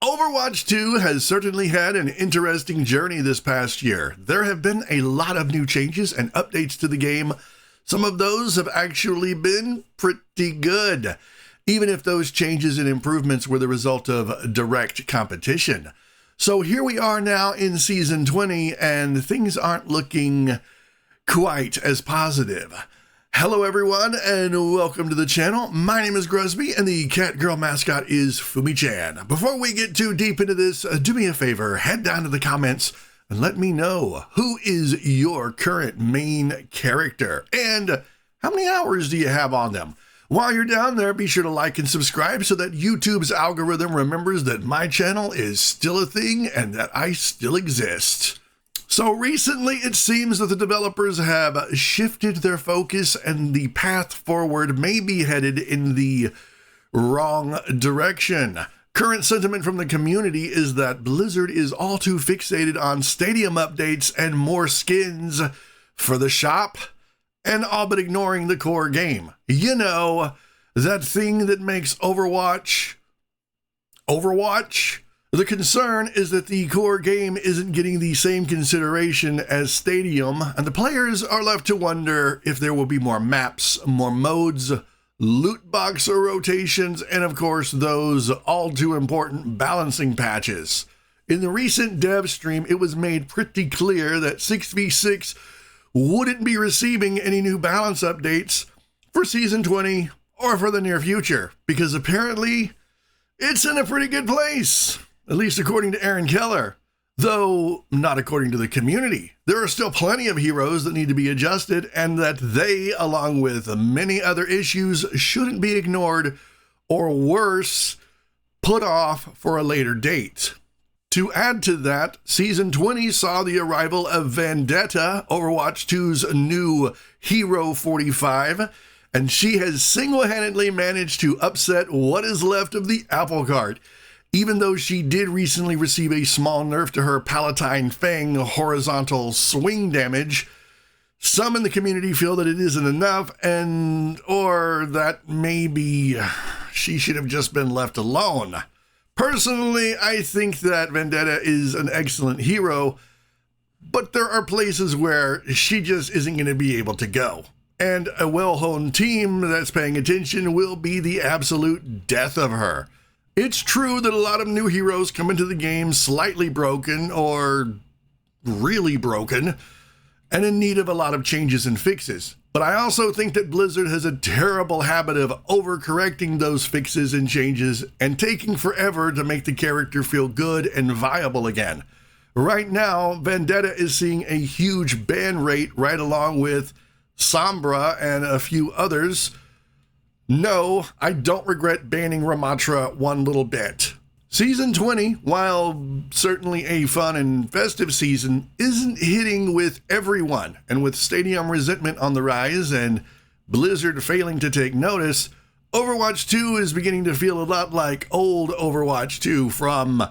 Overwatch 2 has certainly had an interesting journey this past year. There have been a lot of new changes and updates to the game. Some of those have actually been pretty good, even if those changes and improvements were the result of direct competition. So here we are now in Season 20, and things aren't looking quite as positive. Hello everyone, and welcome to the channel. My name is Gruzbee, and the Catgirl mascot is Fumi-chan. Before we get too deep into this, do me a favor, head down to the comments and let me know who is your current main character, and how many hours do you have on them? While you're down there, be sure to like and subscribe so that YouTube's algorithm remembers that my channel is still a thing and that I still exist. So recently, it seems that the developers have shifted their focus and the path forward may be headed in the wrong direction. Current sentiment from the community is that Blizzard is all too fixated on stadium updates and more skins for the shop, and all but ignoring the core game. You know, that thing that makes Overwatch. The concern is that the core game isn't getting the same consideration as Stadium, and the players are left to wonder if there will be more maps, more modes, loot box rotations, and of course those all too important balancing patches. In the recent dev stream, it was made pretty clear that 6v6 wouldn't be receiving any new balance updates for Season 20 or for the near future, because apparently it's in a pretty good place. At least according to Aaron Keller, though not according to the community. There are still plenty of heroes that need to be adjusted, and that they, along with many other issues, shouldn't be ignored or worse, put off for a later date. To add to that, Season 20 saw the arrival of Vendetta, Overwatch 2's new Hero 45, and she has single-handedly managed to upset what is left of the apple cart. Even though she did recently receive a small nerf to her Palatine Fang horizontal swing damage, some in the community feel that it isn't enough, or that maybe she should have just been left alone. Personally, I think that Vendetta is an excellent hero, but there are places where she just isn't going to be able to go. And a well-honed team that's paying attention will be the absolute death of her. It's true that a lot of new heroes come into the game slightly broken or really broken and in need of a lot of changes and fixes. But I also think that Blizzard has a terrible habit of overcorrecting those fixes and changes and taking forever to make the character feel good and viable again. Right now, Vendetta is seeing a huge ban rate right along with Sombra and a few others. No, I don't regret banning Ramatra one little bit. Season 20, while certainly a fun and festive season, isn't hitting with everyone, and with Stadium resentment on the rise and Blizzard failing to take notice, Overwatch 2 is beginning to feel a lot like old Overwatch 2 from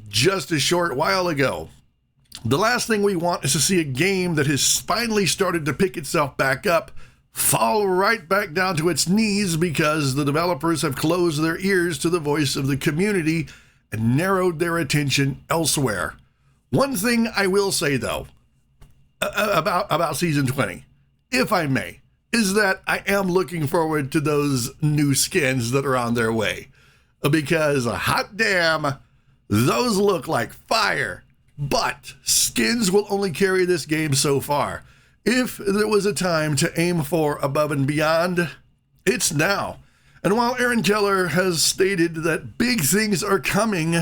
just a short while ago. The last thing we want is to see a game that has finally started to pick itself back up fall right back down to its knees because the developers have closed their ears to the voice of the community and narrowed their attention elsewhere. One thing I will say, though, about Season 20, if I may, is that I am looking forward to those new skins that are on their way. Because, hot damn, those look like fire. But skins will only carry this game so far. If there was a time to aim for above and beyond, it's now. And while Aaron Keller has stated that big things are coming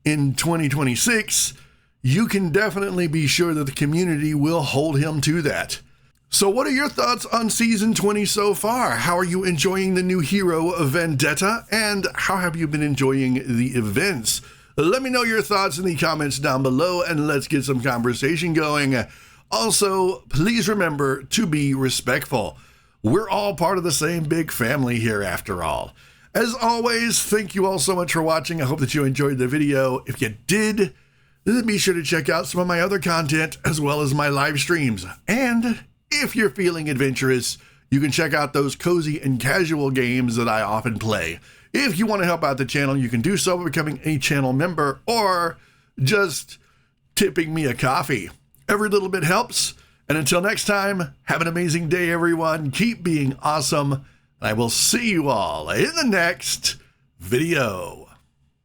in 2026, you can definitely be sure that the community will hold him to that. So what are your thoughts on Season 20 so far? How are you enjoying the new hero of Vendetta? And how have you been enjoying the events? Let me know your thoughts in the comments down below, and let's get some conversation going. Also, please remember to be respectful. We're all part of the same big family here after all. As always, thank you all so much for watching. I hope that you enjoyed the video. If you did, then be sure to check out some of my other content as well as my live streams. And if you're feeling adventurous, you can check out those cozy and casual games that I often play. If you want to help out the channel, you can do so by becoming a channel member or just tipping me a coffee. Every little bit helps. And until next time, have an amazing day, everyone. Keep being awesome. And I will see you all in the next video.